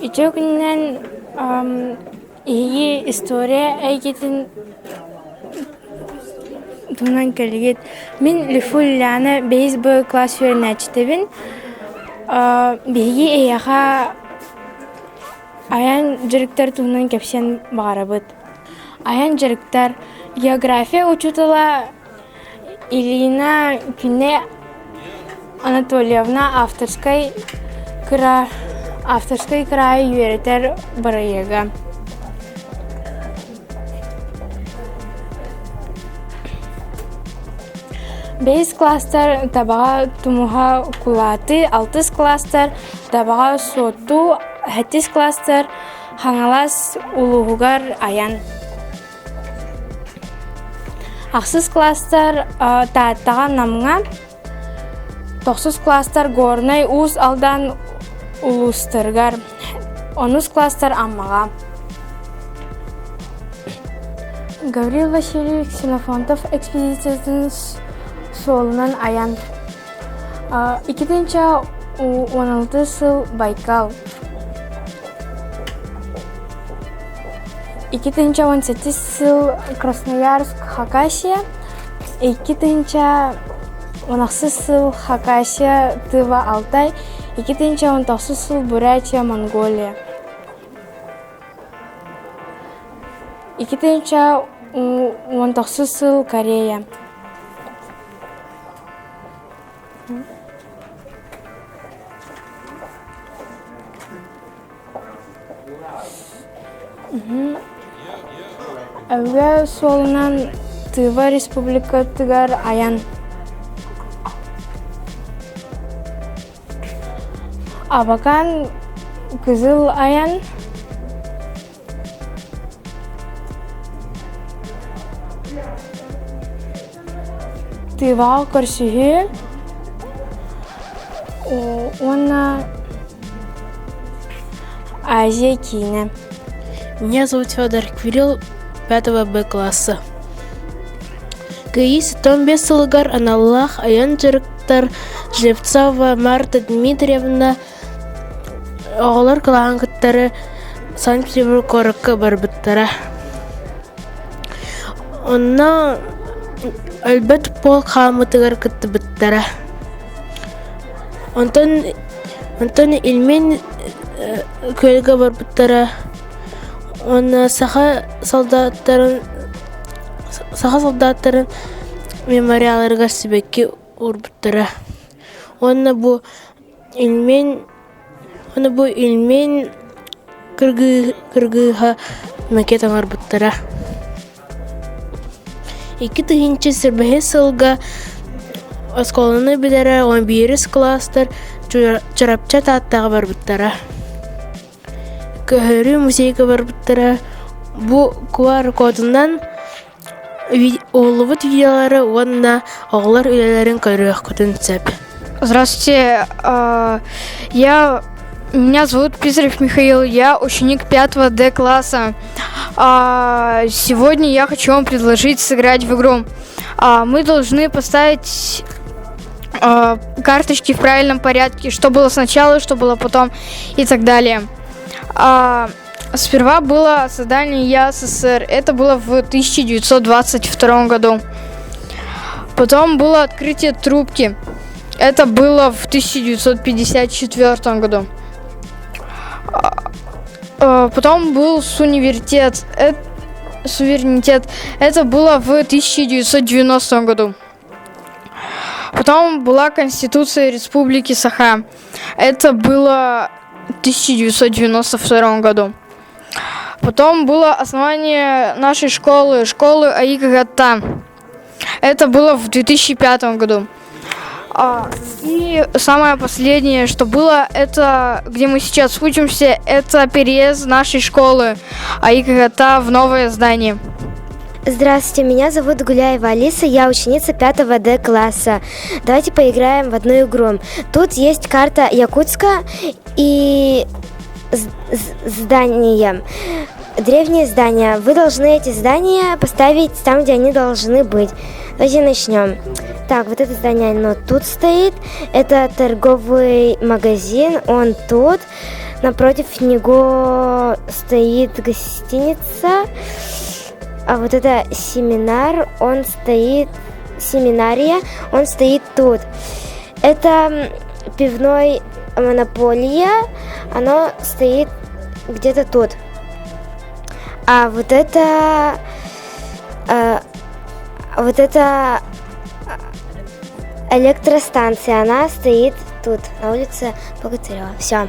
Ичо күннен iyi история әйгетін тунан көлгет. Мен Лифулляны бейз бой класс өрнәчтебін. Бейги эяға аян жырыктар тунан кәпсен бағарабыд. Аян жырыктар география учутыла Илина Күне Анатольевна авторской край үйретер барайыға. Бейс класстар табаға тумуға кулаты, 6 класстар табаға соту, 7 класстар хаңалас улуғығар аян. Ақсыз класстар тааттаған намыңа, 9 класстар горнай уз алдан улустыргар, 10 класстар аммаға. Гаврил Васильевич Ксенофонтов экспедициясын солынан аян. 2-16 сыл Байкал. 2-17 сыл Красноярск, Хакасия. 2-16 сыл Хакасия, Тыва, Алтай. 2-19 сыл Бурятия, Монголия. 2-19 сыл Корея. Әуге солынан Тыва республика тыгар аян. Абакан Кызыл аян. Тыва көрсігі. Оны Азия Кина. Меня зовут Федор Квирил, 5 Б класса. Гаис Томбе Сылгар Аналлах Аян Жырыктар Жлевцова Марта Дмитриевна оғылар кылаған кыттары Санкт-Петербург корыққа барбыттара. Онна әлбәт пол қамытығар кытты бұттара. Онтан илмен көлге барбыттара. Онна саха солдаттарын мемориалырға сібекке урбыттара. Онна бу илмен кыргыға макет аңар бұттара. 2-тыгынчы сірбәхе сылға осколыны білері 11 кластар чырапча таттағы бар бұттара. Көхөрі музейға бар бұттара. Бұ QR кодынан оғылывыт видеолары онна оғылар үйлерін көріғ көтін сөп. Здравствуйте, меня зовут Пизарев Михаил, я ученик 5 Д класса. Сегодня я хочу вам предложить сыграть в игру. Мы должны поставить карточки в правильном порядке, что было сначала, что было потом и так далее. Сперва было создание СССР, это было в 1922 году. Потом было открытие трубки, это было в 1954 году. Потом был суверенитет, это было в 1990 году. Потом была Конституция Республики Саха, это было в 1992 году. Потом было основание нашей школы АИК-ГАТА, это было в 2005 году. И самое последнее, что было, это где мы сейчас учимся, это переезд нашей школы АИК-ГАТА в новое здание. Здравствуйте, меня зовут Гуляева Алиса, я ученица 5 Д класса. Давайте поиграем в одну игру. Тут есть карта Якутска и здания, древние здания. Вы должны эти здания поставить там, где они должны быть. Давайте начнем. Так, вот это здание, оно тут стоит. Это торговый магазин, он тут. Напротив него стоит гостиница. А вот это семинар, семинария, он стоит тут. Это пивной монополия, оно стоит где-то тут. А вот это электростанция, она стоит тут, на улице Богатырева. Все.